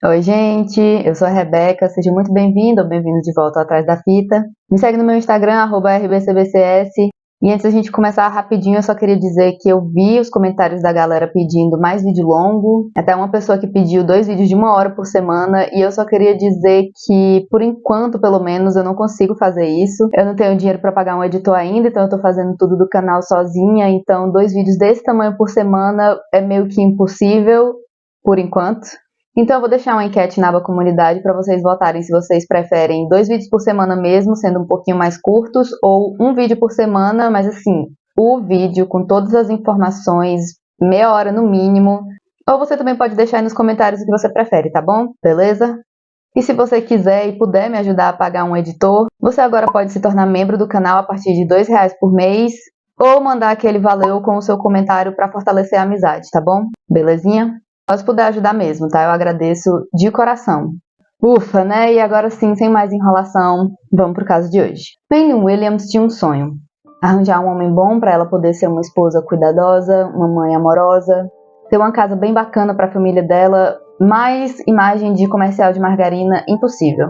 Oi, gente, eu sou a Rebeca, seja muito bem-vindo ou bem-vindo de volta ao Atrás da Fita. Me segue no meu Instagram, @rbcbcs. E antes da gente começar rapidinho, eu só queria dizer que eu vi os comentários da galera pedindo mais vídeo longo. Até uma pessoa que pediu 2 vídeos de 1 hora por semana. E eu só queria dizer que, por enquanto, pelo menos, eu não consigo fazer isso. Eu não tenho dinheiro para pagar um editor ainda, então eu tô fazendo tudo do canal sozinha. Então, 2 vídeos desse tamanho por semana é meio que impossível, por enquanto. Então eu vou deixar uma enquete na aba comunidade para vocês votarem se vocês preferem 2 vídeos por semana mesmo, sendo um pouquinho mais curtos, ou um vídeo por semana, mas assim, o vídeo com todas as informações, meia hora no mínimo. Ou você também pode deixar aí nos comentários o que você prefere, tá bom? Beleza? E se você quiser e puder me ajudar a pagar um editor, você agora pode se tornar membro do canal a partir de R$ 2 por mês, ou mandar aquele valeu com o seu comentário para fortalecer a amizade, tá bom? Belezinha? Se puder ajudar mesmo, tá? Eu agradeço de coração. Ufa, né? E agora sim, sem mais enrolação, vamos pro caso de hoje. Penny Williams tinha um sonho: arranjar um homem bom para ela poder ser uma esposa cuidadosa, uma mãe amorosa, ter uma casa bem bacana para a família dela, mas imagem de comercial de margarina impossível.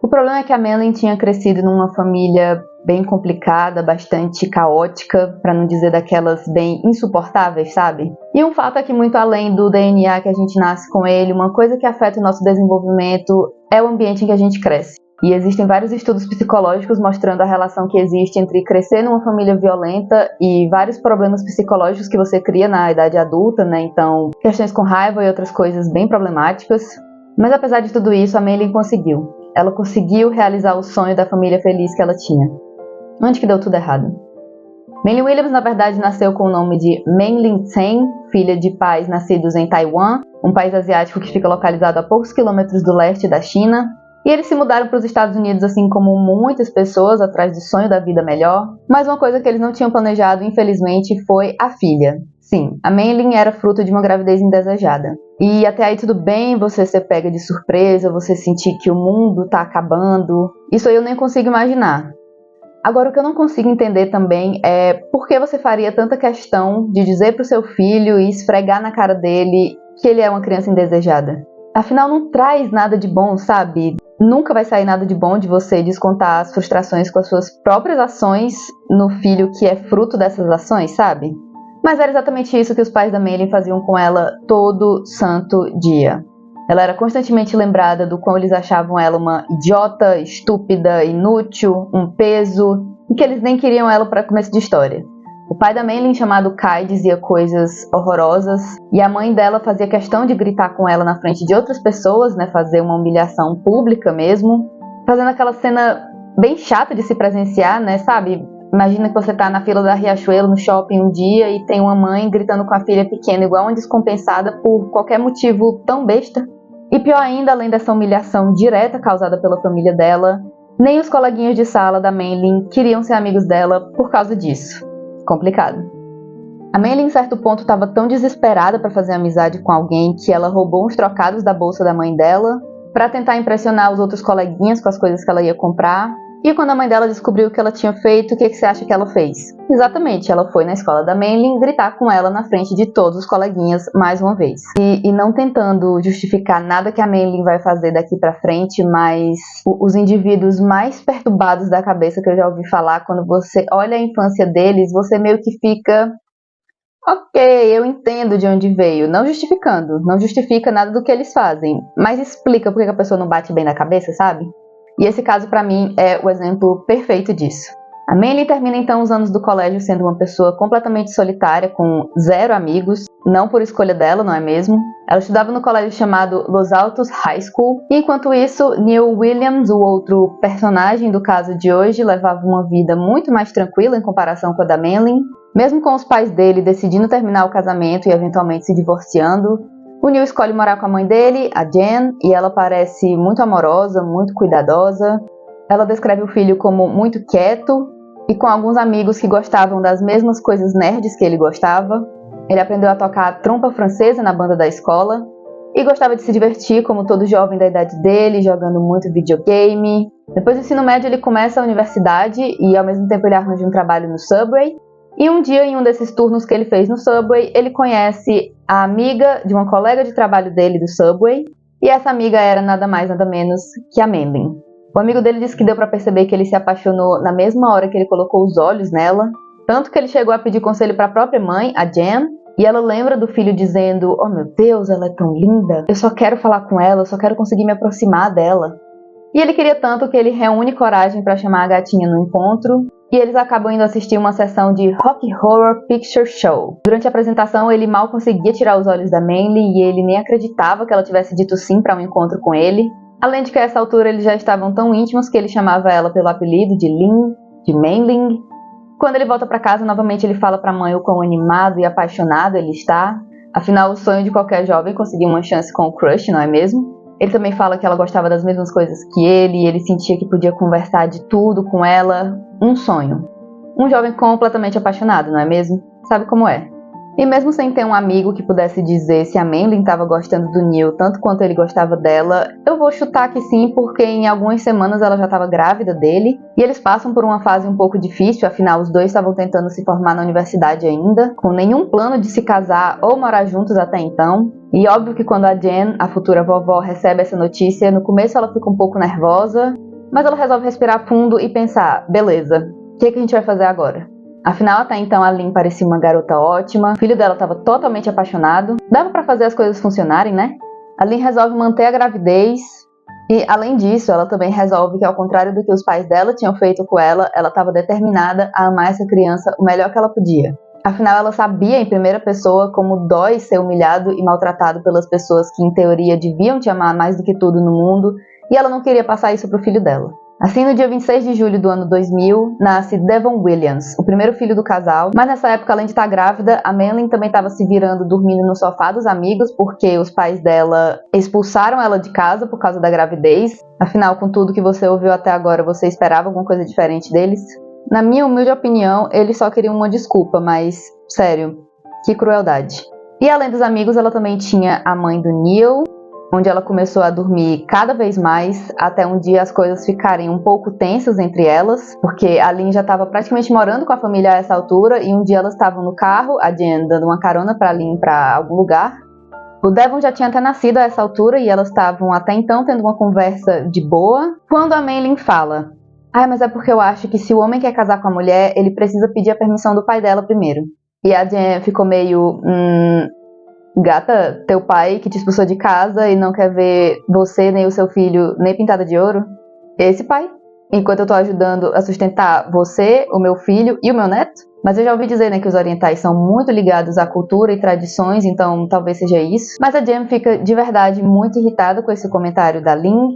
O problema é que a Melanie tinha crescido numa família bem complicada, bastante caótica, para não dizer daquelas bem insuportáveis, sabe? E um fato é que, muito além do DNA que a gente nasce com ele, uma coisa que afeta o nosso desenvolvimento é o ambiente em que a gente cresce. E existem vários estudos psicológicos mostrando a relação que existe entre crescer numa família violenta e vários problemas psicológicos que você cria na idade adulta, né? Então, questões com raiva e outras coisas bem problemáticas. Mas apesar de tudo isso, a Melanie conseguiu. Ela conseguiu realizar o sonho da família feliz que ela tinha. Onde que deu tudo errado? Melanie Williams, na verdade, nasceu com o nome de Meng Lin Tseng, filha de pais nascidos em Taiwan, um país asiático que fica localizado a poucos quilômetros do leste da China. E eles se mudaram para os Estados Unidos, assim como muitas pessoas, atrás do sonho da vida melhor. Mas uma coisa que eles não tinham planejado, infelizmente, foi a filha. Sim, a Melanie era fruto de uma gravidez indesejada. E até aí tudo bem você ser pega de surpresa, você sentir que o mundo tá acabando. Isso aí eu nem consigo imaginar. Agora, o que eu não consigo entender também é por que você faria tanta questão de dizer pro seu filho e esfregar na cara dele que ele é uma criança indesejada. Afinal, não traz nada de bom, sabe? Nunca vai sair nada de bom de você descontar as frustrações com as suas próprias ações no filho que é fruto dessas ações, sabe? Mas era exatamente isso que os pais da Melanie faziam com ela todo santo dia. Ela era constantemente lembrada do quão eles achavam ela uma idiota, estúpida, inútil, um peso, e que eles nem queriam ela para começo de história. O pai da Melanie, chamado Kai, dizia coisas horrorosas, e a mãe dela fazia questão de gritar com ela na frente de outras pessoas, né, fazer uma humilhação pública mesmo, fazendo aquela cena bem chata de se presenciar, né, sabe? Imagina que você tá na fila da Riachuelo, no shopping um dia, e tem uma mãe gritando com a filha pequena, igual uma descompensada, por qualquer motivo tão besta. E pior ainda, além dessa humilhação direta causada pela família dela, nem os coleguinhas de sala da Melanie queriam ser amigos dela por causa disso. Complicado. A Melanie, em certo ponto, estava tão desesperada para fazer amizade com alguém que ela roubou uns trocados da bolsa da mãe dela para tentar impressionar os outros coleguinhas com as coisas que ela ia comprar. E quando a mãe dela descobriu o que ela tinha feito, o que você acha que ela fez? Exatamente, ela foi na escola da Melanie gritar com ela na frente de todos os coleguinhas mais uma vez. E não tentando justificar nada que a Melanie vai fazer daqui pra frente, mas os indivíduos mais perturbados da cabeça que eu já ouvi falar, quando você olha a infância deles, você meio que fica... Ok, eu entendo de onde veio, não justificando, não justifica nada do que eles fazem, mas explica por que a pessoa não bate bem na cabeça, sabe? E esse caso, pra mim, é o exemplo perfeito disso. A Melanie termina então os anos do colégio sendo uma pessoa completamente solitária, com 0 amigos, não por escolha dela, não é mesmo? Ela estudava no colégio chamado Los Altos High School, e enquanto isso, Neil Williams, o outro personagem do caso de hoje, levava uma vida muito mais tranquila em comparação com a da Melanie. Mesmo com os pais dele decidindo terminar o casamento e eventualmente se divorciando, o Neil escolhe morar com a mãe dele, a Jen, e ela parece muito amorosa, muito cuidadosa. Ela descreve o filho como muito quieto e com alguns amigos que gostavam das mesmas coisas nerds que ele gostava. Ele aprendeu a tocar trompa francesa na banda da escola e gostava de se divertir como todo jovem da idade dele, jogando muito videogame. Depois do ensino médio ele começa a universidade e ao mesmo tempo ele arranja um trabalho no Subway. E um dia, em um desses turnos que ele fez no Subway, ele conhece a amiga de uma colega de trabalho dele do Subway E essa amiga era nada mais nada menos que a Manley. O amigo dele disse que deu pra perceber que ele se apaixonou na mesma hora que ele colocou os olhos nela, tanto que ele chegou a pedir conselho pra própria mãe, a Jen, e ela lembra do filho dizendo: "Oh meu Deus, ela é tão linda, eu só quero falar com ela, eu só quero conseguir me aproximar dela." E ele queria tanto que ele reúne coragem pra chamar a gatinha no encontro, e eles acabam indo assistir uma sessão de Rock Horror Picture Show. Durante a apresentação, ele mal conseguia tirar os olhos da Manley e ele nem acreditava que ela tivesse dito sim para um encontro com ele. Além de que a essa altura eles já estavam tão íntimos que ele chamava ela pelo apelido de Lynn, de Manling. Quando ele volta para casa, novamente ele fala para a mãe o quão animado e apaixonado ele está. Afinal, o sonho de qualquer jovem é conseguir uma chance com o crush, não é mesmo? Ele também fala que ela gostava das mesmas coisas que ele e ele sentia que podia conversar de tudo com ela. Um sonho. Um jovem completamente apaixonado, não é mesmo? Sabe como é? E mesmo sem ter um amigo que pudesse dizer se a Manley estava gostando do Neil tanto quanto ele gostava dela, eu vou chutar que sim, porque em algumas semanas ela já estava grávida dele, e eles passam por uma fase um pouco difícil, afinal os dois estavam tentando se formar na universidade ainda, com nenhum plano de se casar ou morar juntos até então. E óbvio que quando a Jen, a futura vovó, recebe essa notícia, no começo ela fica um pouco nervosa, mas ela resolve respirar fundo e pensar: beleza, o que a gente vai fazer agora? Afinal, até então a Lynn parecia uma garota ótima, o filho dela estava totalmente apaixonado, dava pra fazer as coisas funcionarem, né? A Lynn resolve manter a gravidez e, além disso, ela também resolve que, ao contrário do que os pais dela tinham feito com ela estava determinada a amar essa criança o melhor que ela podia. Afinal, ela sabia em primeira pessoa como dói ser humilhado e maltratado pelas pessoas que, em teoria, deviam te amar mais do que tudo no mundo, e ela não queria passar isso pro filho dela. Assim, no dia 26 de julho do ano 2000, nasce Devon Williams, o primeiro filho do casal, mas nessa época, além de estar grávida, a Manley também estava se virando dormindo no sofá dos amigos, porque os pais dela expulsaram ela de casa por causa da gravidez. Afinal, com tudo que você ouviu até agora, você esperava alguma coisa diferente deles? Na minha humilde opinião, eles só queriam uma desculpa, mas, sério, que crueldade. E além dos amigos, ela também tinha a mãe do Neil, onde ela começou a dormir cada vez mais, até um dia as coisas ficarem um pouco tensas entre elas, porque a Lynn já estava praticamente morando com a família a essa altura, e um dia elas estavam no carro, a Jen dando uma carona para a Lynn para algum lugar. O Devon já tinha até nascido a essa altura, e elas estavam até então tendo uma conversa de boa, quando a Manley fala: mas é porque eu acho que se o homem quer casar com a mulher, ele precisa pedir a permissão do pai dela primeiro. E a Jen ficou meio... Gata, teu pai que te expulsou de casa e não quer ver você nem o seu filho nem pintada de ouro? Esse pai. Enquanto eu tô ajudando a sustentar você, o meu filho e o meu neto? Mas eu já ouvi dizer, né, que os orientais são muito ligados à cultura e tradições, então talvez seja isso. Mas a Jen fica de verdade muito irritada com esse comentário da Lynn.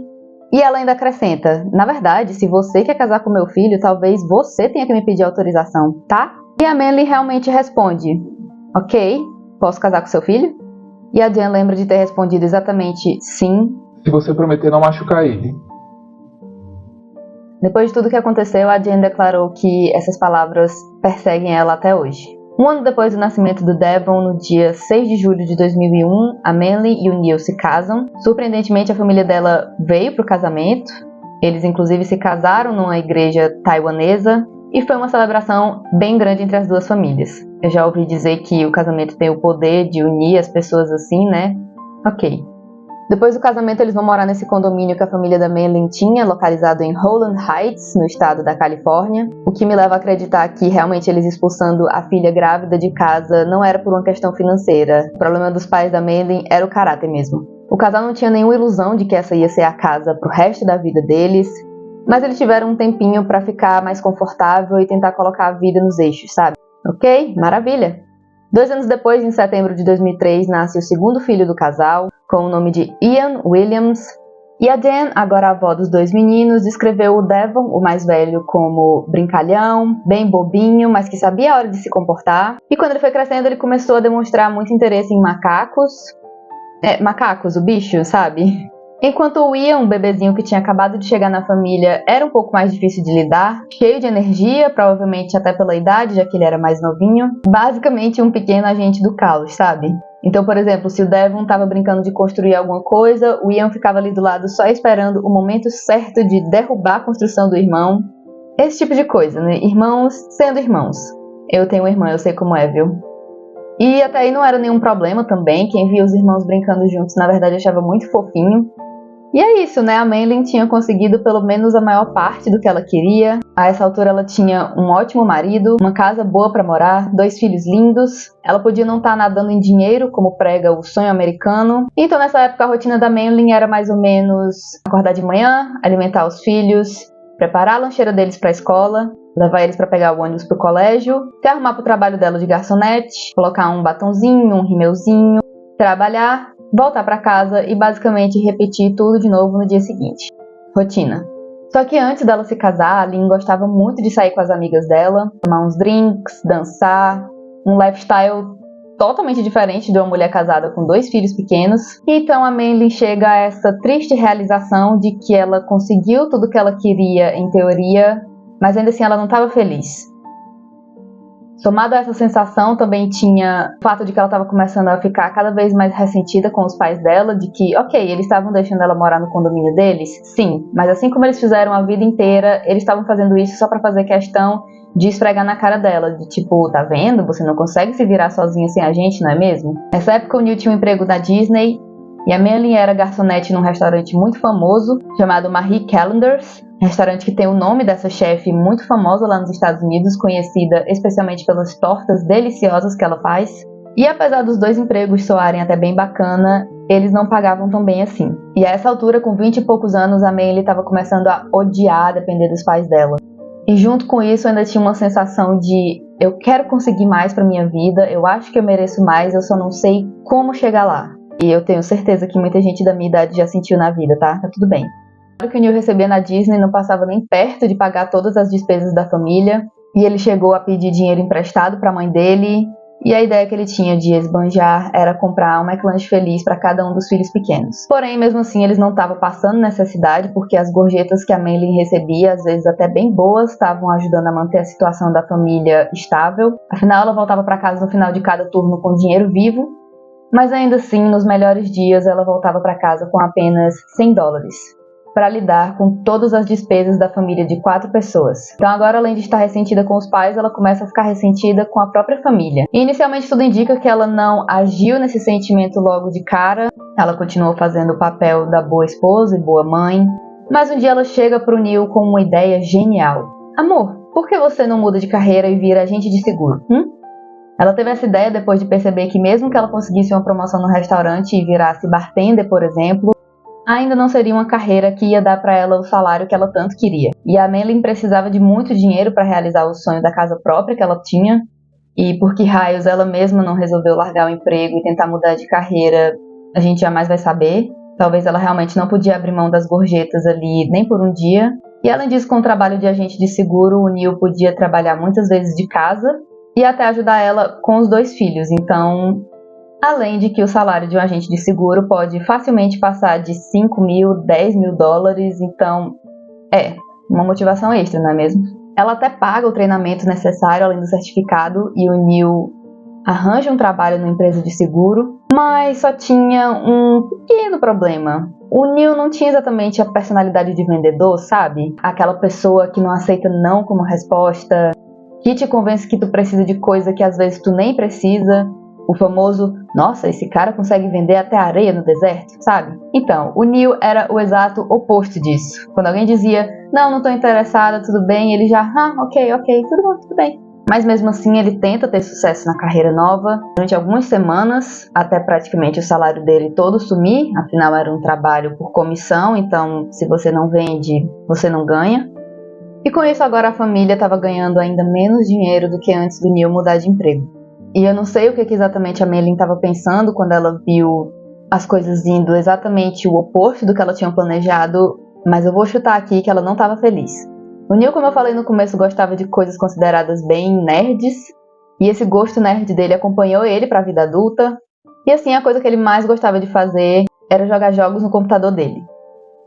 E ela ainda acrescenta: na verdade, se você quer casar com meu filho, talvez você tenha que me pedir autorização, tá? E a Manley realmente responde: ok, posso casar com seu filho? E a Jen lembra de ter respondido exatamente sim. Se você prometer não machucar ele. Depois de tudo que aconteceu, a Jen declarou que essas palavras perseguem ela até hoje. Um ano depois do nascimento do Devon, no dia 6 de julho de 2001, a Manley e o Neil se casam. Surpreendentemente, a família dela veio para o casamento. Eles, inclusive, se casaram numa igreja taiwanesa. E foi uma celebração bem grande entre as duas famílias. Eu já ouvi dizer que o casamento tem o poder de unir as pessoas assim, né? Ok. Depois do casamento, eles vão morar nesse condomínio que a família da Manley tinha, localizado em Holland Heights, no estado da Califórnia, o que me leva a acreditar que realmente eles expulsando a filha grávida de casa não era por uma questão financeira. O problema dos pais da Manley era o caráter mesmo. O casal não tinha nenhuma ilusão de que essa ia ser a casa pro resto da vida deles, mas eles tiveram um tempinho pra ficar mais confortável e tentar colocar a vida nos eixos, sabe? Ok? Maravilha! 2 anos depois, em setembro de 2003, nasce o segundo filho do casal, com o nome de Ian Williams. E a Jen, agora avó dos 2 meninos, descreveu o Devon, o mais velho, como brincalhão, bem bobinho, mas que sabia a hora de se comportar. E quando ele foi crescendo, ele começou a demonstrar muito interesse em macacos. Macacos, o bicho, sabe? Enquanto o Ian, um bebezinho que tinha acabado de chegar na família, era um pouco mais difícil de lidar, cheio de energia, provavelmente até pela idade, já que ele era mais novinho. Basicamente um pequeno agente do caos, sabe? Então, por exemplo, se o Devon estava brincando de construir alguma coisa, o Ian ficava ali do lado só esperando o momento certo de derrubar a construção do irmão. Esse tipo de coisa, né? Irmãos sendo irmãos. Eu tenho uma irmã, eu sei como é, viu? E até aí não era nenhum problema também. Quem via os irmãos brincando juntos, na verdade, achava muito fofinho. E é isso, né? A Maylin tinha conseguido pelo menos a maior parte do que ela queria. A essa altura ela tinha um ótimo marido, uma casa boa pra morar, 2 filhos lindos. Ela podia não estar nadando em dinheiro, como prega o sonho americano. Então nessa época a rotina da Maylin era mais ou menos acordar de manhã, alimentar os filhos, preparar a lancheira deles pra escola, levar eles pra pegar o ônibus pro colégio, se arrumar pro trabalho dela de garçonete, colocar um batonzinho, um rímelzinho, trabalhar, voltar para casa e basicamente repetir tudo de novo no dia seguinte. Rotina. Só que antes dela se casar, a Lynn gostava muito de sair com as amigas dela, tomar uns drinks, dançar, um lifestyle totalmente diferente de uma mulher casada com 2 filhos pequenos. E então a Maylin chega a essa triste realização de que ela conseguiu tudo o que ela queria em teoria, mas ainda assim ela não estava feliz. Somado a essa sensação, também tinha o fato de que ela estava começando a ficar cada vez mais ressentida com os pais dela, de que, ok, eles estavam deixando ela morar no condomínio deles, sim, mas assim como eles fizeram a vida inteira, eles estavam fazendo isso só para fazer questão de esfregar na cara dela, de tipo, tá vendo? Você não consegue se virar sozinha sem a gente, não é mesmo? Nessa época o Neil tinha um emprego na Disney, e a Maylin era garçonete num restaurante muito famoso, chamado Marie Callender's, restaurante que tem o nome dessa chefe muito famosa lá nos Estados Unidos, conhecida especialmente pelas tortas deliciosas que ela faz. E apesar dos 2 empregos soarem até bem bacana, eles não pagavam tão bem assim. E a essa altura, com 20 e poucos anos, a Maylin estava começando a odiar depender dos pais dela. E junto com isso ainda tinha uma sensação de eu quero conseguir mais para minha vida, eu acho que eu mereço mais, eu só não sei como chegar lá. E eu tenho certeza que muita gente da minha idade já sentiu na vida, tá? Tá tudo bem. O que o Neil recebia na Disney não passava nem perto de pagar todas as despesas da família, e ele chegou a pedir dinheiro emprestado para a mãe dele, e a ideia que ele tinha de esbanjar era comprar um McLanche feliz para cada um dos filhos pequenos. Porém, mesmo assim, eles não estavam passando necessidade, porque as gorjetas que a Maylin recebia, às vezes até bem boas, estavam ajudando a manter a situação da família estável. Afinal, ela voltava para casa no final de cada turno com dinheiro vivo, mas ainda assim, nos melhores dias, ela voltava para casa com apenas $100. Para lidar com todas as despesas da família de 4 pessoas. Então agora, além de estar ressentida com os pais, ela começa a ficar ressentida com a própria família. E inicialmente tudo indica que ela não agiu nesse sentimento logo de cara, ela continuou fazendo o papel da boa esposa e boa mãe, mas um dia ela chega pro Neil com uma ideia genial. Amor, por que você não muda de carreira e vira agente de seguro? Ela teve essa ideia depois de perceber que mesmo que ela conseguisse uma promoção no restaurante e virasse bartender, por exemplo, ainda não seria uma carreira que ia dar para ela o salário que ela tanto queria. E a Maylin precisava de muito dinheiro para realizar o sonho da casa própria que ela tinha. E por que raios ela mesma não resolveu largar o emprego e tentar mudar de carreira, a gente jamais vai saber. Talvez ela realmente não podia abrir mão das gorjetas ali nem por um dia. E além disso, com o trabalho de agente de seguro, o Neil podia trabalhar muitas vezes de casa e até ajudar ela com os 2 filhos. Então, além de que o salário de um agente de seguro pode facilmente passar de 5 mil, 10 mil dólares, então é uma motivação extra, não é mesmo? Ela até paga o treinamento necessário além do certificado e o Neil arranja um trabalho numa empresa de seguro, mas só tinha um pequeno problema. O Neil não tinha exatamente a personalidade de vendedor, sabe? Aquela pessoa que não aceita não como resposta, que te convence que tu precisa de coisa que às vezes tu nem precisa. O famoso, nossa, esse cara consegue vender até areia no deserto, sabe? Então, o Neil era o exato oposto disso. Quando alguém dizia, não tô interessada, tudo bem, ele já, ok, tudo bom, tudo bem. Mas mesmo assim, ele tenta ter sucesso na carreira nova. Durante algumas semanas, até praticamente o salário dele todo sumir. Afinal, era um trabalho por comissão, então se você não vende, você não ganha. E com isso, agora a família estava ganhando ainda menos dinheiro do que antes do Neil mudar de emprego. E eu não sei o que exatamente a Maylin estava pensando quando ela viu as coisas indo exatamente o oposto do que ela tinha planejado, mas eu vou chutar aqui que ela não estava feliz. O Neil, como eu falei no começo, gostava de coisas consideradas bem nerds, e esse gosto nerd dele acompanhou ele para a vida adulta, e assim a coisa que ele mais gostava de fazer era jogar jogos no computador dele.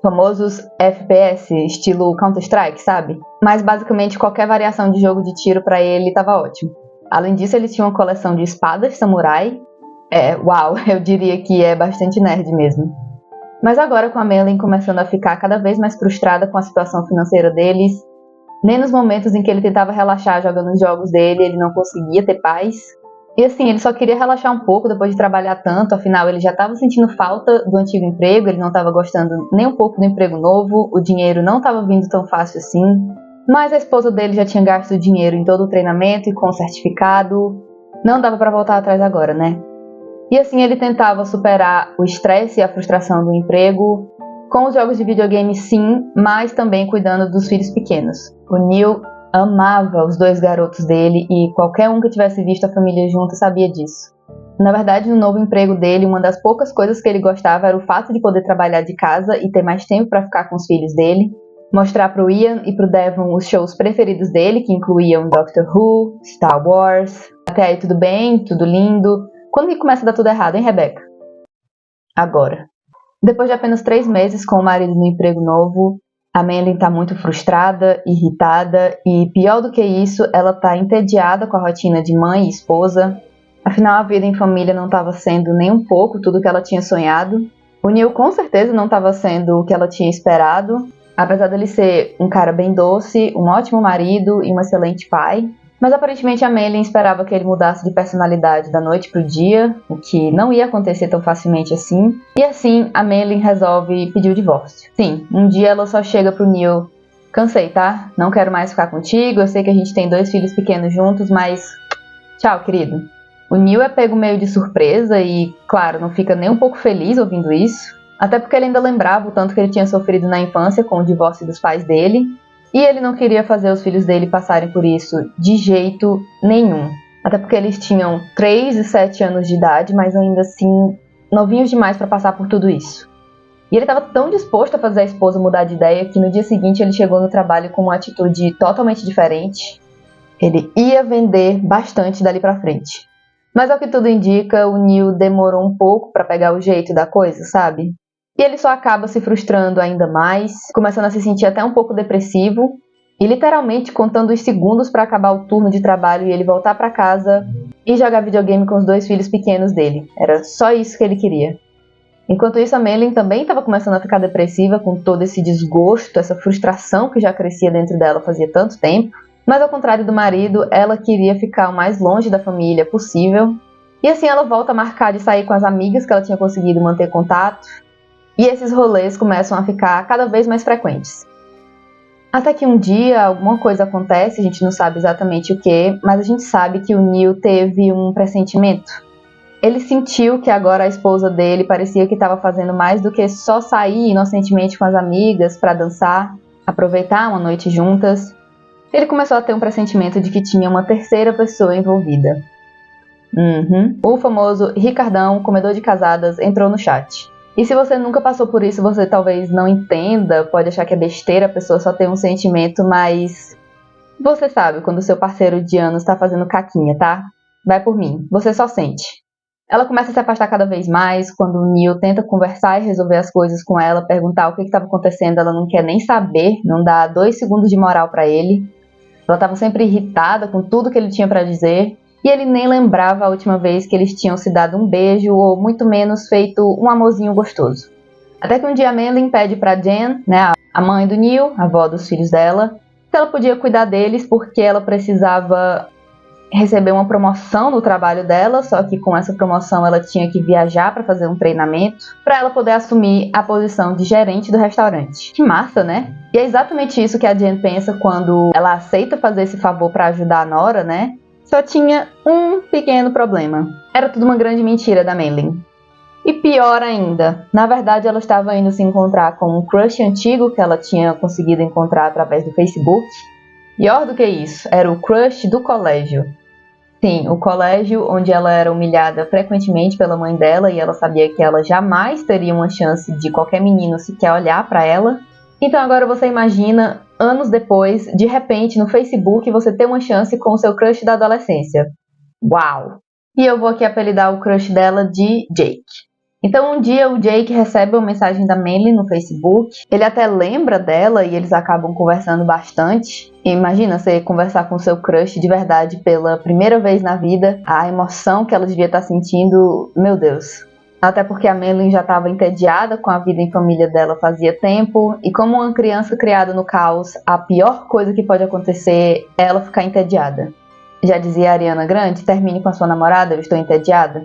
Famosos FPS, estilo Counter-Strike, sabe? Mas basicamente qualquer variação de jogo de tiro para ele estava ótimo. Além disso, ele tinha uma coleção de espadas samurai. Uau, eu diria que é bastante nerd mesmo. Mas agora, com a Maylin começando a ficar cada vez mais frustrada com a situação financeira deles, nem nos momentos em que ele tentava relaxar jogando os jogos dele, ele não conseguia ter paz. E assim, ele só queria relaxar um pouco depois de trabalhar tanto, afinal ele já estava sentindo falta do antigo emprego, ele não estava gostando nem um pouco do emprego novo, o dinheiro não estava vindo tão fácil assim. Mas a esposa dele já tinha gasto o dinheiro em todo o treinamento e com o certificado, não dava para voltar atrás agora, né? E assim ele tentava superar o estresse e a frustração do emprego, com os jogos de videogame sim, mas também cuidando dos filhos pequenos. O Neil amava os 2 garotos dele e qualquer um que tivesse visto a família junta sabia disso. Na verdade, no novo emprego dele, uma das poucas coisas que ele gostava era o fato de poder trabalhar de casa e ter mais tempo para ficar com os filhos dele, mostrar para o Ian e para o Devon os shows preferidos dele, que incluíam Doctor Who, Star Wars. Até aí tudo bem, tudo lindo. Quando que começa a dar tudo errado, hein, Rebecca? Agora. Depois de apenas 3 meses com o marido no emprego novo, a Mandy está muito frustrada, irritada e, pior do que isso, ela está entediada com a rotina de mãe e esposa. Afinal, a vida em família não estava sendo nem um pouco tudo o que ela tinha sonhado. O Neil com certeza não estava sendo o que ela tinha esperado, apesar dele ser um cara bem doce, um ótimo marido e um excelente pai. Mas aparentemente a Mandy esperava que ele mudasse de personalidade da noite pro dia, o que não ia acontecer tão facilmente assim. E assim, a Mandy resolve pedir o divórcio. Sim, um dia ela só chega pro Neil: cansei, tá? Não quero mais ficar contigo, eu sei que a gente tem 2 filhos pequenos juntos, mas tchau, querido. O Neil é pego meio de surpresa e, claro, não fica nem um pouco feliz ouvindo isso. Até porque ele ainda lembrava o tanto que ele tinha sofrido na infância com o divórcio dos pais dele. E ele não queria fazer os filhos dele passarem por isso de jeito nenhum. Até porque eles tinham 3 e 7 anos de idade, mas ainda assim novinhos demais para passar por tudo isso. E ele estava tão disposto a fazer a esposa mudar de ideia que no dia seguinte ele chegou no trabalho com uma atitude totalmente diferente. Ele ia vender bastante dali para frente. Mas ao que tudo indica, o Neil demorou um pouco para pegar o jeito da coisa, sabe? E ele só acaba se frustrando ainda mais, começando a se sentir até um pouco depressivo e literalmente contando os segundos para acabar o turno de trabalho e ele voltar para casa e jogar videogame com os 2 filhos pequenos dele. Era só isso que ele queria. Enquanto isso, a Maylin também estava começando a ficar depressiva com todo esse desgosto, essa frustração que já crescia dentro dela fazia tanto tempo. Mas ao contrário do marido, ela queria ficar o mais longe da família possível. E assim ela volta a marcar de sair com as amigas que ela tinha conseguido manter contato. E esses rolês começam a ficar cada vez mais frequentes. Até que um dia alguma coisa acontece, a gente não sabe exatamente o que, mas a gente sabe que o Neil teve um pressentimento. Ele sentiu que agora a esposa dele parecia que estava fazendo mais do que só sair inocentemente com as amigas para dançar, aproveitar uma noite juntas. Ele começou a ter um pressentimento de que tinha uma terceira pessoa envolvida. O famoso Ricardão, comedor de casadas, entrou no chat. E se você nunca passou por isso, você talvez não entenda, pode achar que é besteira, a pessoa só tem um sentimento, mas você sabe quando o seu parceiro de anos tá fazendo caquinha, tá? Vai por mim, você só sente. Ela começa a se afastar cada vez mais, quando o Neil tenta conversar e resolver as coisas com ela, perguntar o que estava acontecendo, ela não quer nem saber, não dá 2 segundos de moral pra ele. Ela estava sempre irritada com tudo que ele tinha pra dizer. E ele nem lembrava a última vez que eles tinham se dado um beijo ou muito menos feito um amorzinho gostoso. Até que um dia a Maylin pede pra Jen, né, a mãe do Neil, a avó dos filhos dela, se ela podia cuidar deles porque ela precisava receber uma promoção no trabalho dela, só que com essa promoção ela tinha que viajar para fazer um treinamento para ela poder assumir a posição de gerente do restaurante. Que massa, né? E é exatamente isso que a Jen pensa quando ela aceita fazer esse favor para ajudar a Nora, né? Só tinha um pequeno problema. Era tudo uma grande mentira da Maylin. E pior ainda, na verdade ela estava indo se encontrar com um crush antigo que ela tinha conseguido encontrar através do Facebook. Pior do que isso, era o crush do colégio. Sim, o colégio onde ela era humilhada frequentemente pela mãe dela e ela sabia que ela jamais teria uma chance de qualquer menino sequer olhar para ela. Então agora você imagina, anos depois, de repente no Facebook você ter uma chance com o seu crush da adolescência. Uau! E eu vou aqui apelidar o crush dela de Jake. Então um dia o Jake recebe uma mensagem da Maylin no Facebook, ele até lembra dela e eles acabam conversando bastante. E imagina você conversar com seu crush de verdade pela primeira vez na vida, a emoção que ela devia estar sentindo, meu Deus. Até porque a Maylin já estava entediada com a vida em família dela fazia tempo, e como uma criança criada no caos, a pior coisa que pode acontecer é ela ficar entediada. Já dizia a Ariana Grande, termine com a sua namorada, eu estou entediada.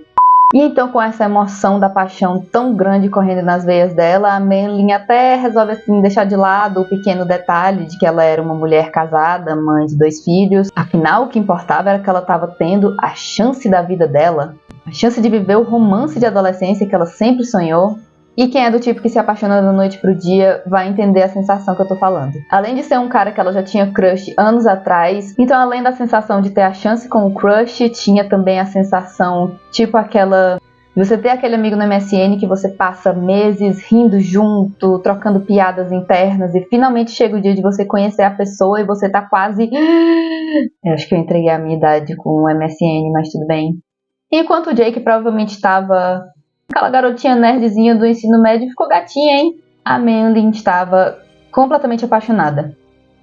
E então, com essa emoção da paixão tão grande correndo nas veias dela, a Maylin até resolve assim deixar de lado o pequeno detalhe de que ela era uma mulher casada, mãe de 2 filhos. Afinal, o que importava era que ela estava tendo a chance da vida dela, a chance de viver o romance de adolescência que ela sempre sonhou. E quem é do tipo que se apaixona da noite pro dia vai entender a sensação que eu tô falando. Além de ser um cara que ela já tinha crush anos atrás, então além da sensação de ter a chance com o crush, tinha também a sensação, tipo aquela... Você ter aquele amigo no MSN que você passa meses rindo junto, trocando piadas internas e finalmente chega o dia de você conhecer a pessoa e você tá quase... Eu acho que eu entreguei a minha idade com o MSN, mas tudo bem. Enquanto o Jake provavelmente estava... Aquela garotinha nerdzinha do ensino médio ficou gatinha, hein? A Maylin estava completamente apaixonada.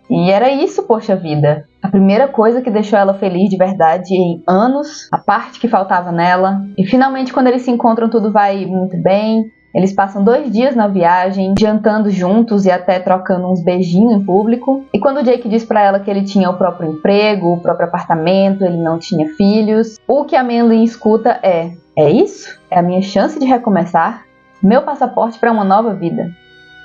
E era isso, poxa vida. A primeira coisa que deixou ela feliz de verdade em anos, a parte que faltava nela. E finalmente, quando eles se encontram, tudo vai muito bem. Eles passam 2 dias na viagem, jantando juntos e até trocando uns beijinhos em público. E quando o Jake diz pra ela que ele tinha o próprio emprego, o próprio apartamento, ele não tinha filhos, o que a Maylin escuta é isso? É a minha chance de recomeçar? Meu passaporte para uma nova vida?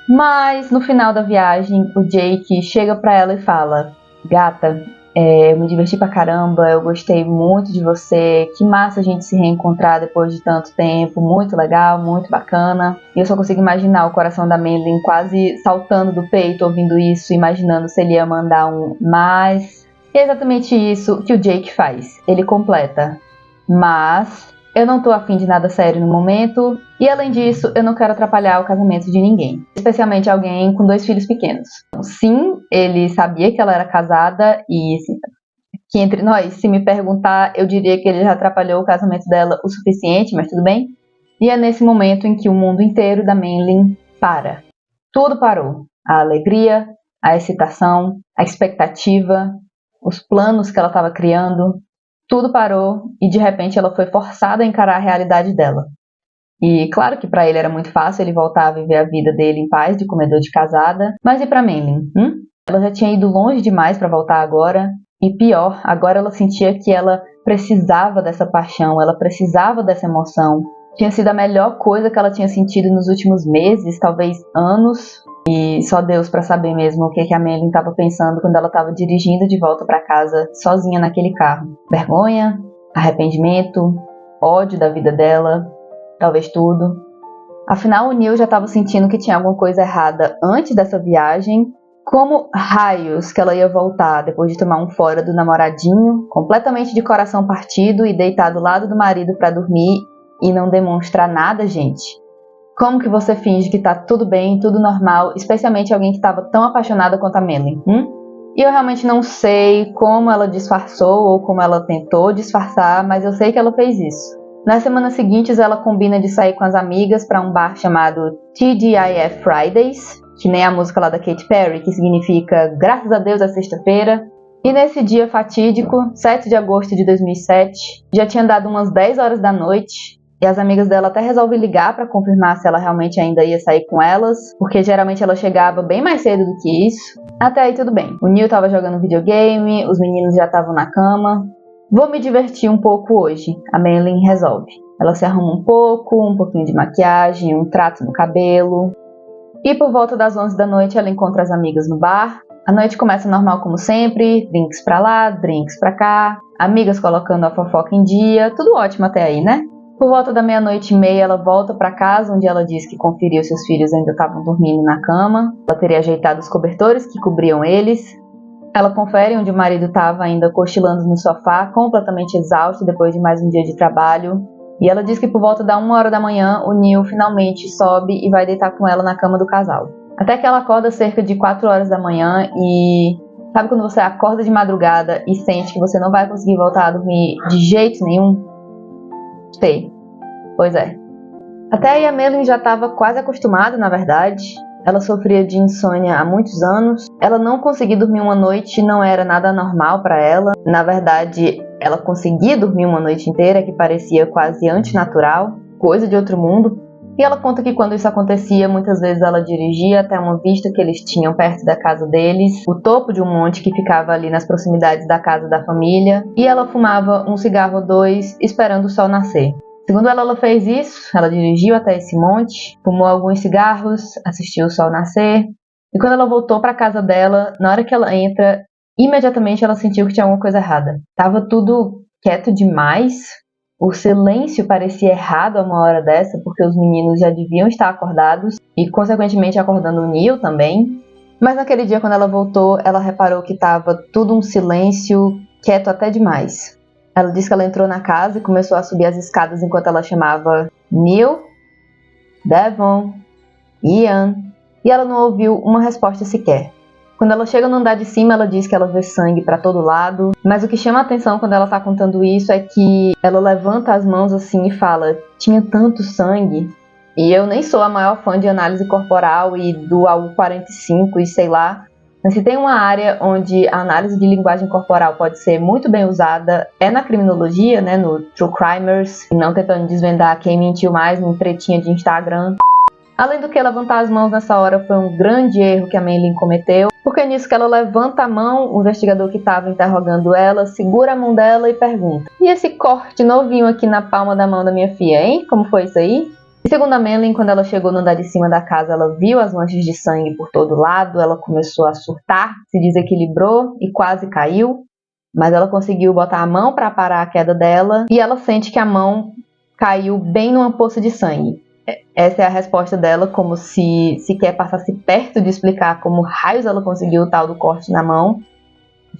Mas no final da viagem, o Jake chega pra ela e fala: Gata, eu me diverti pra caramba, eu gostei muito de você, que massa a gente se reencontrar depois de tanto tempo, muito legal, muito bacana. E eu só consigo imaginar o coração da Maylin quase saltando do peito ouvindo isso, imaginando se ele ia mandar um mas. E é exatamente isso que o Jake faz. Ele completa: mas eu não tô afim de nada sério no momento, e além disso, eu não quero atrapalhar o casamento de ninguém, especialmente alguém com 2 filhos pequenos. Sim, ele sabia que ela era casada, e assim, que entre nós, se me perguntar, eu diria que ele já atrapalhou o casamento dela o suficiente, mas tudo bem. E é nesse momento em que o mundo inteiro da Maylin para. Tudo parou. A alegria, a excitação, a expectativa, os planos que ela estava criando. Tudo parou e de repente ela foi forçada a encarar a realidade dela. E claro que para ele era muito fácil ele voltar a viver a vida dele em paz de comedor de casada, mas e para Maylin? Ela já tinha ido longe demais para voltar agora, e pior, agora ela sentia que ela precisava dessa paixão, ela precisava dessa emoção. Tinha sido a melhor coisa que ela tinha sentido nos últimos meses, talvez anos. E só Deus para saber mesmo o que a Maylin estava pensando quando ela estava dirigindo de volta para casa sozinha naquele carro. Vergonha, arrependimento, ódio da vida dela, talvez tudo. Afinal, o Neil já estava sentindo que tinha alguma coisa errada antes dessa viagem. Como raios que ela ia voltar depois de tomar um fora do namoradinho, completamente de coração partido e deitar do lado do marido para dormir e não demonstrar nada, gente? Como que você finge que tá tudo bem, tudo normal, especialmente alguém que estava tão apaixonada quanto a Maylin? E eu realmente não sei como ela disfarçou ou como ela tentou disfarçar, mas eu sei que ela fez isso. Nas semanas seguintes, ela combina de sair com as amigas para um bar chamado TGIF Fridays, que nem a música lá da Katy Perry, que significa graças a Deus é sexta-feira. E nesse dia fatídico, 7 de agosto de 2007, já tinha dado umas 10 horas da noite. E as amigas dela até resolvem ligar para confirmar se ela realmente ainda ia sair com elas, porque geralmente ela chegava bem mais cedo do que isso. Até aí tudo bem. O Neil estava jogando videogame, os meninos já estavam na cama. Vou me divertir um pouco hoje, a Maylin resolve. Ela se arruma um pouquinho de maquiagem, um trato no cabelo. E por volta das 11 da noite ela encontra as amigas no bar. A noite começa normal como sempre, drinks pra lá, drinks pra cá, amigas colocando a fofoca em dia, tudo ótimo até aí, né? Por volta da 00:30 ela volta para casa, onde ela diz que conferiu se os filhos ainda estavam dormindo na cama. Ela teria ajeitado os cobertores que cobriam eles. Ela confere onde o marido estava ainda cochilando no sofá, completamente exausto depois de mais um dia de trabalho. E ela diz que por volta da 1 hora da manhã, o Neil finalmente sobe e vai deitar com ela na cama do casal. Até que ela acorda cerca de 4 horas da manhã e... Sabe quando você acorda de madrugada e sente que você não vai conseguir voltar a dormir de jeito nenhum? Sei. Pois é. Até aí a Maylin já estava quase acostumada, na verdade. Ela sofria de insônia há muitos anos. Ela não conseguir dormir uma noite não era nada normal para ela. Na verdade, ela conseguia dormir uma noite inteira, que parecia quase antinatural, coisa de outro mundo. E ela conta que quando isso acontecia, muitas vezes ela dirigia até uma vista que eles tinham perto da casa deles, o topo de um monte que ficava ali nas proximidades da casa da família, e ela fumava um cigarro ou dois esperando o sol nascer. Segundo ela fez isso, ela dirigiu até esse monte, fumou alguns cigarros, assistiu o sol nascer, e quando ela voltou para a casa dela, na hora que ela entra, imediatamente ela sentiu que tinha alguma coisa errada. Tava tudo quieto demais. O silêncio parecia errado a uma hora dessa, porque os meninos já deviam estar acordados e, consequentemente, acordando o Neil também. Mas naquele dia, quando ela voltou, ela reparou que estava tudo um silêncio, quieto até demais. Ela disse que ela entrou na casa e começou a subir as escadas enquanto ela chamava Neil, Devon, Ian, e ela não ouviu uma resposta sequer. Quando ela chega no andar de cima, ela diz que ela vê sangue para todo lado, mas o que chama a atenção quando ela tá contando isso é que ela levanta as mãos assim e fala: tinha tanto sangue. E eu nem sou a maior fã de análise corporal e do AU45 e sei lá, mas se tem uma área onde a análise de linguagem corporal pode ser muito bem usada, é na criminologia, né, no True Crimers, não tentando desvendar quem mentiu mais em tretinha de Instagram. Além do que, levantar as mãos nessa hora foi um grande erro que a Maylin cometeu, porque nisso que ela levanta a mão, o investigador que estava interrogando ela segura a mão dela e pergunta: e esse corte novinho aqui na palma da mão da minha filha, hein? Como foi isso aí? E segundo a Maylin, quando ela chegou no andar de cima da casa, ela viu as manchas de sangue por todo lado, ela começou a surtar, se desequilibrou e quase caiu, mas ela conseguiu botar a mão para parar a queda dela e ela sente que a mão caiu bem numa poça de sangue. Essa é a resposta dela, como se sequer passasse perto de explicar como raios ela conseguiu o tal do corte na mão.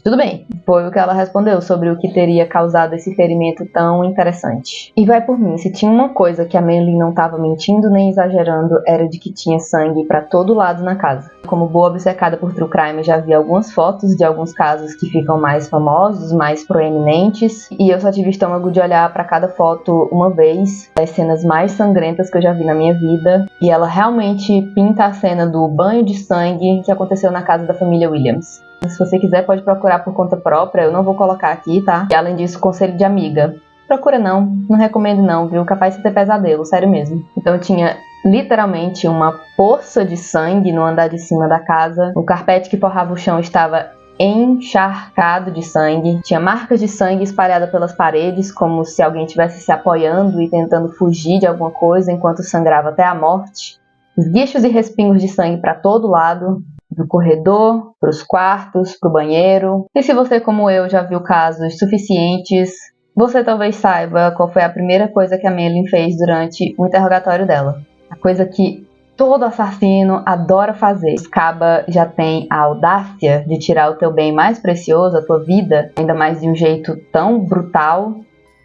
Tudo bem, foi o que ela respondeu sobre o que teria causado esse ferimento tão interessante. E vai por mim, se tinha uma coisa que a Maylin não estava mentindo nem exagerando, era de que tinha sangue para todo lado na casa. Como boa obcecada por true crime, já vi algumas fotos de alguns casos que ficam mais famosos, mais proeminentes, e eu só tive estômago de olhar para cada foto uma vez, as cenas mais sangrentas que eu já vi na minha vida, e ela realmente pinta a cena do banho de sangue que aconteceu na casa da família Williams. Se você quiser, pode procurar por conta própria, eu não vou colocar aqui, tá? E além disso, conselho de amiga. Procura não recomendo não, viu? Capaz de ter pesadelo, sério mesmo. Então tinha literalmente uma poça de sangue no andar de cima da casa. O carpete que forrava o chão estava encharcado de sangue. Tinha marcas de sangue espalhadas pelas paredes, como se alguém estivesse se apoiando e tentando fugir de alguma coisa enquanto sangrava até a morte. Esguichos e respingos de sangue para todo lado. Do corredor, para os quartos, para o banheiro. E se você, como eu, já viu casos suficientes, você talvez saiba qual foi a primeira coisa que a Maylin fez durante o interrogatório dela. A coisa que todo assassino adora fazer. Scaba já tem a audácia de tirar o teu bem mais precioso, a tua vida, ainda mais de um jeito tão brutal,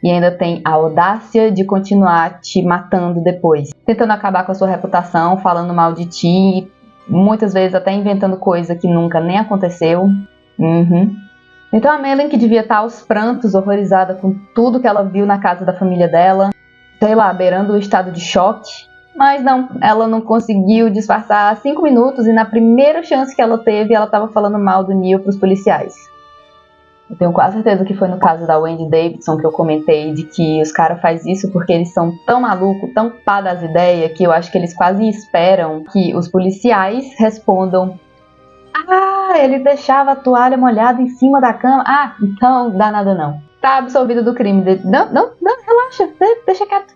e ainda tem a audácia de continuar te matando depois, tentando acabar com a sua reputação, falando mal de ti, muitas vezes até inventando coisa que nunca nem aconteceu. Então a Maylin, que devia estar aos prantos, horrorizada com tudo que ela viu na casa da família dela, sei lá, beirando o estado de choque, mas não, ela não conseguiu disfarçar 5 minutos e na primeira chance que ela teve, ela estava falando mal do Neil para os policiais. Eu tenho quase certeza que foi no caso da Wendy Davidson que eu comentei de que os caras fazem isso porque eles são tão malucos, tão pá das ideias, que eu acho que eles quase esperam que os policiais respondam: ah, ele deixava a toalha molhada em cima da cama. Ah, então dá nada não. Tá absolvido do crime. Não, relaxa, deixa quieto.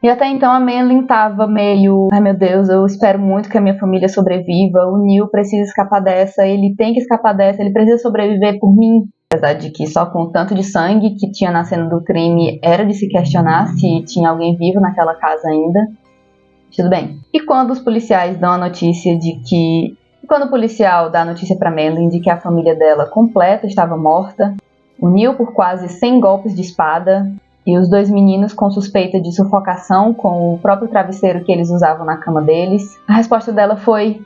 E até então a Maylin tava meio: ai meu Deus, eu espero muito que a minha família sobreviva, o Neil precisa escapar dessa, ele tem que escapar dessa, ele precisa sobreviver por mim. Apesar de que só com o tanto de sangue que tinha na cena do crime era de se questionar se tinha alguém vivo naquela casa ainda. Tudo bem. E quando os policiais dão a notícia de que... Quando o policial dá a notícia pra Maylin de que a família dela completa estava morta, o Neil por quase 100 golpes de espada e os 2 meninos com suspeita de sufocação com o próprio travesseiro que eles usavam na cama deles, a resposta dela foi: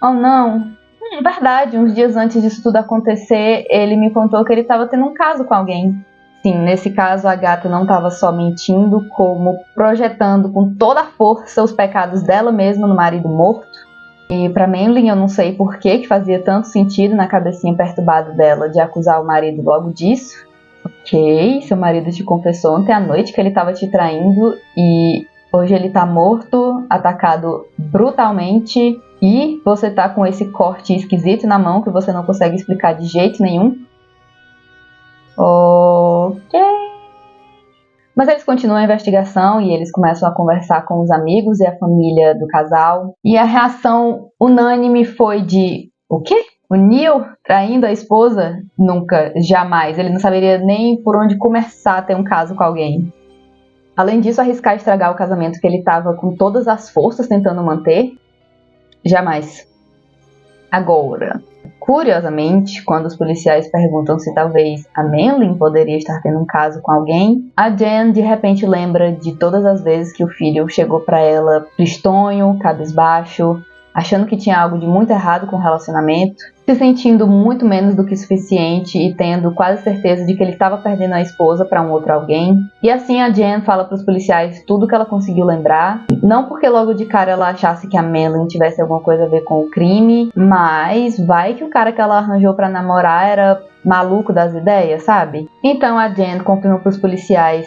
oh não... verdade, uns dias antes disso tudo acontecer, ele me contou que ele estava tendo um caso com alguém. Sim, nesse caso a gata não estava só mentindo, como projetando com toda a força os pecados dela mesma no marido morto. E pra Maylin, eu não sei por que fazia tanto sentido na cabecinha perturbada dela de acusar o marido logo disso. Ok, seu marido te confessou ontem à noite que ele estava te traindo e Hoje ele tá morto, atacado brutalmente, e você tá com esse corte esquisito na mão que você não consegue explicar de jeito nenhum. Ok. Mas eles continuam a investigação e eles começam a conversar com os amigos e a família do casal. E a reação unânime foi de: o quê? O Neil traindo a esposa? Nunca, jamais. Ele não saberia nem por onde começar a ter um caso com alguém. Além disso, arriscar estragar o casamento que ele estava com todas as forças tentando manter? Jamais. Agora, curiosamente, quando os policiais perguntam se talvez a Manley poderia estar tendo um caso com alguém, a Jen de repente lembra de todas as vezes que o filho chegou para ela tristonho, cabisbaixo, achando que tinha algo de muito errado com o relacionamento, se sentindo muito menos do que suficiente e tendo quase certeza de que ele estava perdendo a esposa para um outro alguém. E assim a Jen fala para os policiais tudo que ela conseguiu lembrar, não porque logo de cara ela achasse que a Manley tivesse alguma coisa a ver com o crime, mas vai que o cara que ela arranjou para namorar era maluco das ideias, sabe? Então a Jen confirma para os policiais: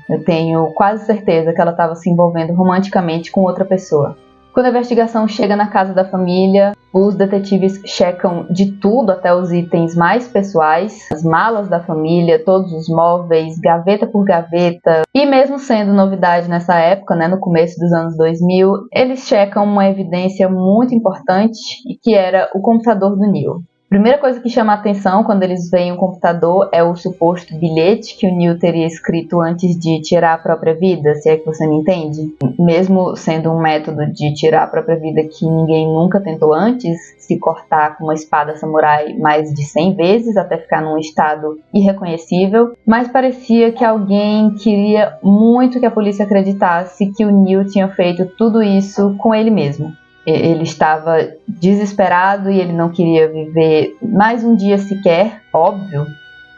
eu tenho quase certeza que ela estava se envolvendo romanticamente com outra pessoa. Quando a investigação chega na casa da família, os detetives checam de tudo, até os itens mais pessoais, as malas da família, todos os móveis, gaveta por gaveta. E mesmo sendo novidade nessa época, no começo dos anos 2000, eles checam uma evidência muito importante, que era o computador do Neil. A primeira coisa que chama a atenção quando eles veem o computador é o suposto bilhete que o Neil teria escrito antes de tirar a própria vida, se é que você me entende. Mesmo sendo um método de tirar a própria vida que ninguém nunca tentou antes, se cortar com uma espada samurai mais de 100 vezes até ficar num estado irreconhecível, mas parecia que alguém queria muito que a polícia acreditasse que o Neil tinha feito tudo isso com ele mesmo. Ele estava desesperado e ele não queria viver mais um dia sequer, óbvio.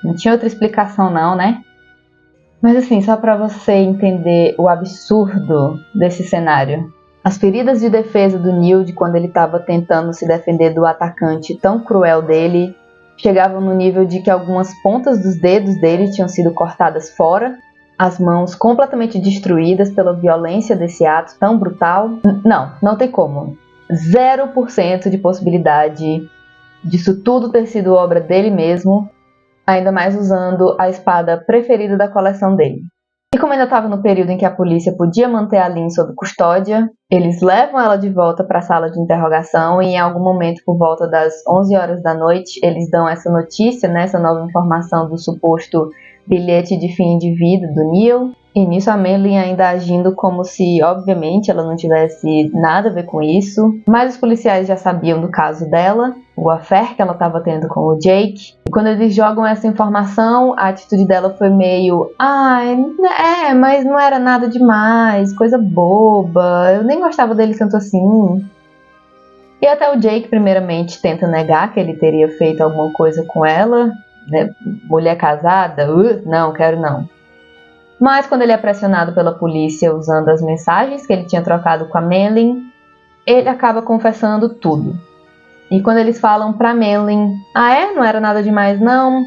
Não tinha outra explicação não, né? Mas assim, só para você entender o absurdo desse cenário. As feridas de defesa do Neil de quando ele estava tentando se defender do atacante tão cruel dele chegavam no nível de que algumas pontas dos dedos dele tinham sido cortadas fora, as mãos completamente destruídas pela violência desse ato tão brutal. Não tem como. 0% de possibilidade disso tudo ter sido obra dele mesmo, ainda mais usando a espada preferida da coleção dele. E como ainda estava no período em que a polícia podia manter a Lynn sob custódia, eles levam ela de volta para a sala de interrogação e em algum momento, por volta das 11 horas da noite, eles dão essa notícia, essa nova informação do suposto bilhete de fim de vida do Neil. E nisso a Manley ainda agindo como se, obviamente, ela não tivesse nada a ver com isso. Mas os policiais já sabiam do caso dela, o affair que ela estava tendo com o Jake. E quando eles jogam essa informação, a atitude dela foi meio: mas não era nada demais, coisa boba, eu nem gostava dele tanto assim. E até o Jake primeiramente tenta negar que ele teria feito alguma coisa com ela, mulher casada, não, quero não. Mas quando ele é pressionado pela polícia usando as mensagens que ele tinha trocado com a Manley, ele acaba confessando tudo. E quando eles falam pra Manley: não era nada demais não?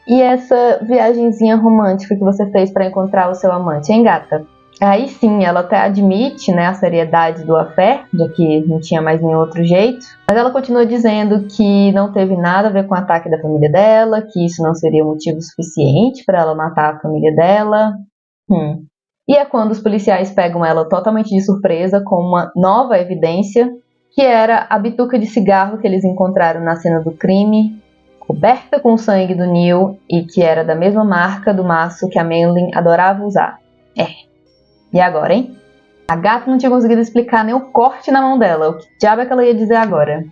E essa viagenzinha romântica que você fez pra encontrar o seu amante, hein, gata? Aí sim, ela até admite, a seriedade do affair, já que não tinha mais nenhum outro jeito, mas ela continua dizendo que não teve nada a ver com o ataque da família dela, que isso não seria motivo suficiente para ela matar a família dela. E é quando os policiais pegam ela totalmente de surpresa com uma nova evidência, que era a bituca de cigarro que eles encontraram na cena do crime, coberta com o sangue do Neil e que era da mesma marca do maço que a Manley adorava usar. E agora, hein? A gata não tinha conseguido explicar nem o corte na mão dela, o que diabo é que ela ia dizer agora?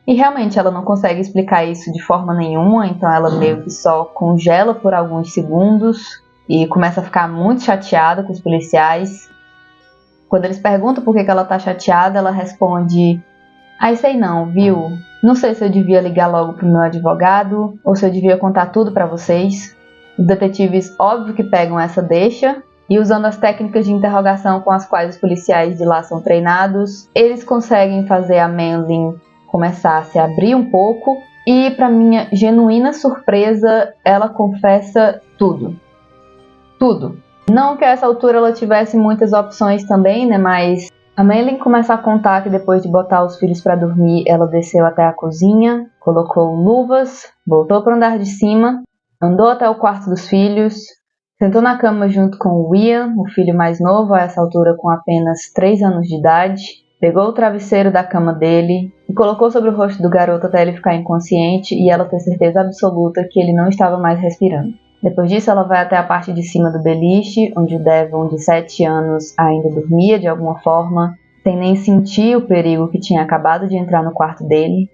E realmente ela não consegue explicar isso de forma nenhuma, então ela meio que só congela por alguns segundos e começa a ficar muito chateada com os policiais. Quando eles perguntam por que ela tá chateada, ela responde: sei não, viu? Não sei se eu devia ligar logo pro meu advogado ou se eu devia contar tudo pra vocês. Os detetives, óbvio que pegam essa deixa e usando as técnicas de interrogação com as quais os policiais de lá são treinados, eles conseguem fazer a Manley começar a se abrir um pouco e, pra minha genuína surpresa, ela confessa tudo. Tudo. Não que a essa altura ela tivesse muitas opções também, né? Mas a Maylin começa a contar que depois de botar os filhos para dormir, ela desceu até a cozinha, colocou luvas, voltou para o andar de cima, andou até o quarto dos filhos, sentou na cama junto com o Ian, o filho mais novo, a essa altura com apenas 3 anos de idade, pegou o travesseiro da cama dele e colocou sobre o rosto do garoto até ele ficar inconsciente e ela ter certeza absoluta que ele não estava mais respirando. Depois disso, ela vai até a parte de cima do beliche, onde o Devon, de 7 anos, ainda dormia de alguma forma, sem nem sentir o perigo que tinha acabado de entrar no quarto dele.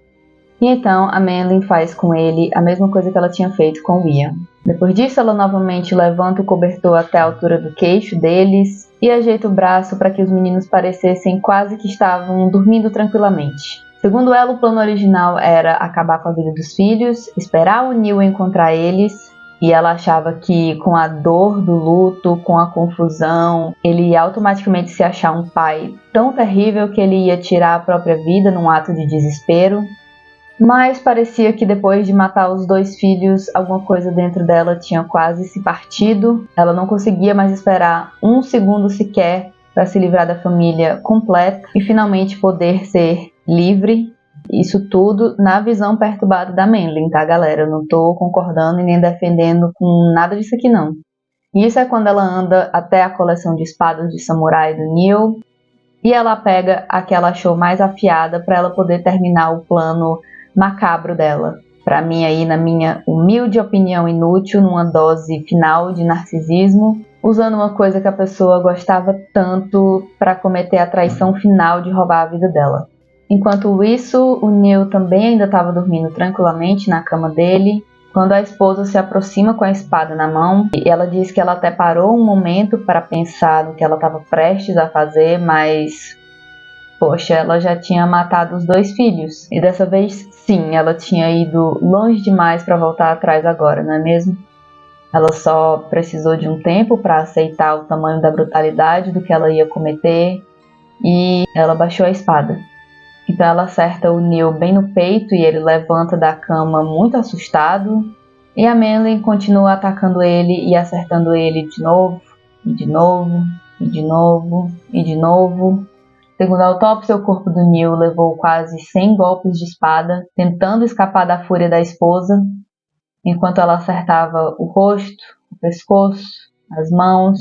E então, a Maylin faz com ele a mesma coisa que ela tinha feito com o Ian. Depois disso, ela novamente levanta o cobertor até a altura do queixo deles e ajeita o braço para que os meninos parecessem quase que estavam dormindo tranquilamente. Segundo ela, o plano original era acabar com a vida dos filhos, esperar o Neil encontrar eles. E ela achava que com a dor do luto, com a confusão, ele ia automaticamente se achar um pai tão terrível que ele ia tirar a própria vida num ato de desespero. Mas parecia que depois de matar os 2 filhos, alguma coisa dentro dela tinha quase se partido. Ela não conseguia mais esperar um segundo sequer para se livrar da família completa e finalmente poder ser livre. Isso tudo na visão perturbada da Maylin, tá, galera? Eu não tô concordando e nem defendendo com nada disso aqui, não. E isso é quando ela anda até a coleção de espadas de samurai do Neil e ela pega a que ela achou mais afiada para ela poder terminar o plano macabro dela. Pra mim aí, na minha humilde opinião inútil, numa dose final de narcisismo, usando uma coisa que a pessoa gostava tanto para cometer a traição final de roubar a vida dela. Enquanto isso, o Neil também ainda estava dormindo tranquilamente na cama dele, quando a esposa se aproxima com a espada na mão. E ela diz que ela até parou um momento para pensar no que ela estava prestes a fazer, mas, poxa, ela já tinha matado os 2 filhos. E dessa vez, sim, ela tinha ido longe demais para voltar atrás agora, não é mesmo? Ela só precisou de um tempo para aceitar o tamanho da brutalidade do que ela ia cometer e ela baixou a espada. Então ela acerta o Neil bem no peito e ele levanta da cama muito assustado. E a Maylin continua atacando ele e acertando ele de novo, e de novo, e de novo, e de novo. Segundo a autópsia, o corpo do Neil levou quase 100 golpes de espada, tentando escapar da fúria da esposa, enquanto ela acertava o rosto, o pescoço, as mãos,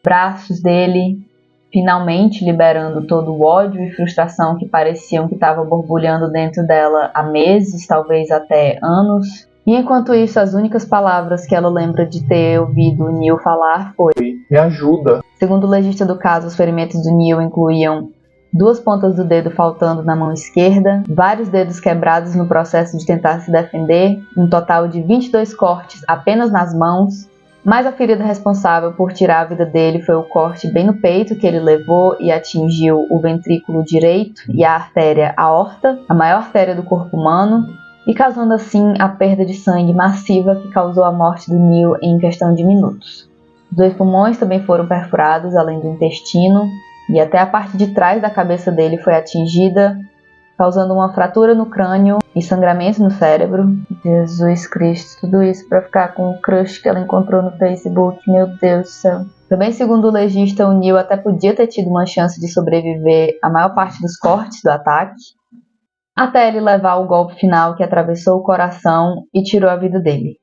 braços dele, finalmente liberando todo o ódio e frustração que pareciam que estava borbulhando dentro dela há meses, talvez até anos. E enquanto isso, as únicas palavras que ela lembra de ter ouvido o Neil falar foi: Me ajuda. Segundo o legista do caso, os ferimentos do Neil incluíam 2 pontas do dedo faltando na mão esquerda, vários dedos quebrados no processo de tentar se defender, um total de 22 cortes apenas nas mãos. Mas a ferida responsável por tirar a vida dele foi o corte bem no peito que ele levou e atingiu o ventrículo direito e a artéria aorta, a maior artéria do corpo humano, e causando assim a perda de sangue massiva que causou a morte do Neil em questão de minutos. Os 2 pulmões também foram perfurados, além do intestino, e até a parte de trás da cabeça dele foi atingida, causando uma fratura no crânio e sangramento no cérebro. Jesus Cristo, tudo isso para ficar com o crush que ela encontrou no Facebook, meu Deus do céu. Também, segundo o legista, o Neil até podia ter tido uma chance de sobreviver à maior parte dos cortes do ataque, até ele levar o golpe final que atravessou o coração e tirou a vida dele.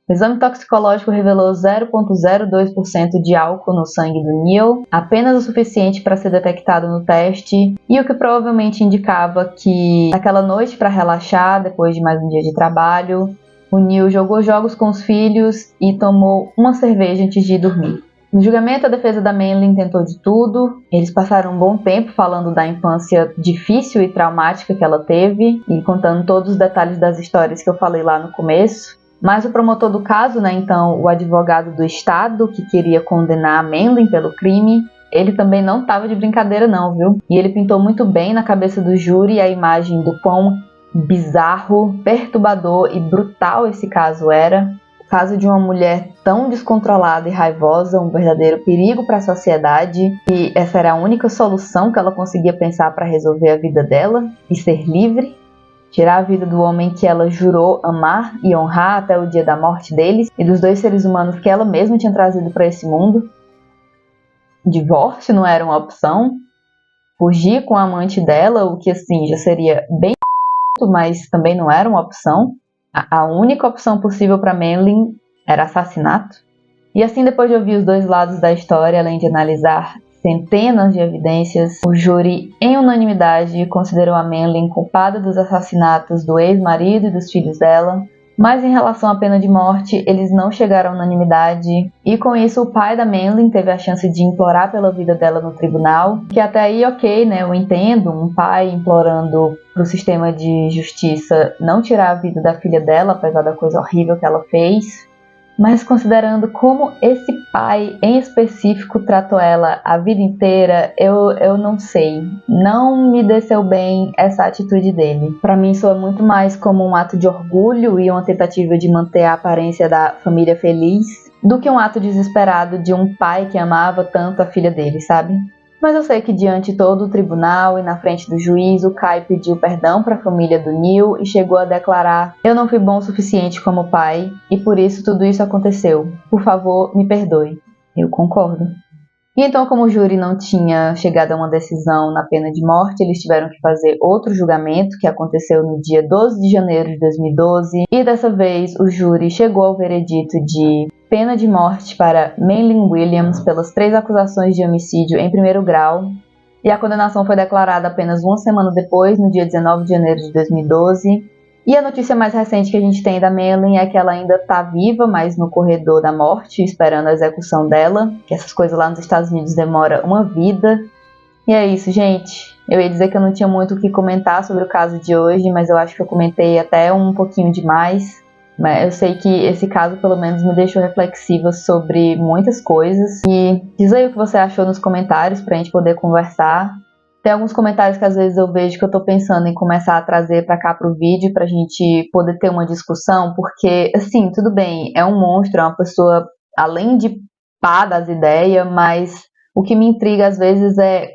O exame toxicológico revelou 0,02% de álcool no sangue do Neil, apenas o suficiente para ser detectado no teste, e o que provavelmente indicava que, naquela noite para relaxar, depois de mais um dia de trabalho, o Neil jogou jogos com os filhos e tomou uma cerveja antes de dormir. No julgamento, a defesa da Maylin tentou de tudo. Eles passaram um bom tempo falando da infância difícil e traumática que ela teve e contando todos os detalhes das histórias que eu falei lá no começo. Mas o promotor do caso, então o advogado do estado que queria condenar a Maylin pelo crime, ele também não estava de brincadeira não, viu? E ele pintou muito bem na cabeça do júri a imagem do quão bizarro, perturbador e brutal esse caso era. O caso de uma mulher tão descontrolada e raivosa, um verdadeiro perigo para a sociedade, e essa era a única solução que ela conseguia pensar para resolver a vida dela e ser livre. Tirar a vida do homem que ela jurou amar e honrar até o dia da morte deles e dos 2 seres humanos que ela mesma tinha trazido para esse mundo. divórcio não era uma opção, fugir com a amante dela, o que assim já seria bem mas também não era uma opção. A única opção possível para Manley era assassinato. E assim, depois de ouvir os dois lados da história, além de analisar centenas de evidências, o júri, em unanimidade, considerou a Manley culpada dos assassinatos do ex-marido e dos filhos dela. Mas em relação à pena de morte, eles não chegaram à unanimidade, e com isso o pai da Manley teve a chance de implorar pela vida dela no tribunal, que até aí ok, né, eu entendo, um pai implorando pro sistema de justiça não tirar a vida da filha dela, apesar da coisa horrível que ela fez. Mas considerando como esse pai em específico tratou ela a vida inteira, eu não sei. Não me desceu bem essa atitude dele. Para mim soa muito mais como um ato de orgulho e uma tentativa de manter a aparência da família feliz do que um ato desesperado de um pai que amava tanto a filha dele, sabe? Mas eu sei que diante de todo o tribunal e na frente do juiz, o Kai pediu perdão para a família do Neil e chegou a declarar: "Eu não fui bom o suficiente como pai e por isso tudo isso aconteceu. Por favor, me perdoe." Eu concordo. E então, como o júri não tinha chegado a uma decisão na pena de morte, eles tiveram que fazer outro julgamento, que aconteceu no dia 12 de janeiro de 2012. E dessa vez, o júri chegou ao veredito de pena de morte para Manley Williams pelas 3 acusações de homicídio em primeiro grau. E a condenação foi declarada apenas uma semana depois, no dia 19 de janeiro de 2012. E a notícia mais recente que a gente tem da Manley é que ela ainda está viva, mas no corredor da morte, esperando a execução dela. Que essas coisas lá nos Estados Unidos demoram uma vida. E é isso, gente. Eu ia dizer que eu não tinha muito o que comentar sobre o caso de hoje, mas eu acho que eu comentei até um pouquinho demais. Mas eu sei que esse caso, pelo menos, me deixou reflexiva sobre muitas coisas. E diz aí o que você achou nos comentários pra gente poder conversar. Tem alguns comentários que às vezes eu vejo que eu tô pensando em começar a trazer pra cá pro vídeo pra gente poder ter uma discussão, porque, assim, tudo bem, é um monstro, é uma pessoa, além de pá das ideias, mas o que me intriga às vezes é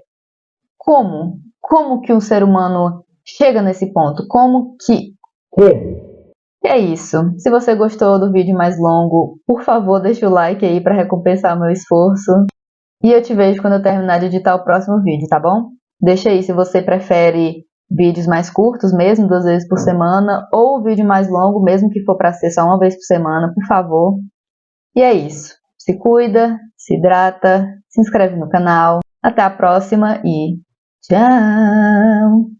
como? Como que um ser humano chega nesse ponto? Como que... E é isso. Se você gostou do vídeo mais longo, por favor, deixa o like aí pra recompensar o meu esforço. E eu te vejo quando eu terminar de editar o próximo vídeo, tá bom? Deixa aí se você prefere vídeos mais curtos mesmo, 2 vezes por semana, ou vídeo mais longo, mesmo que for para ser só uma vez por semana, por favor. E é isso. Se cuida, se hidrata, se inscreve no canal. Até a próxima e tchau!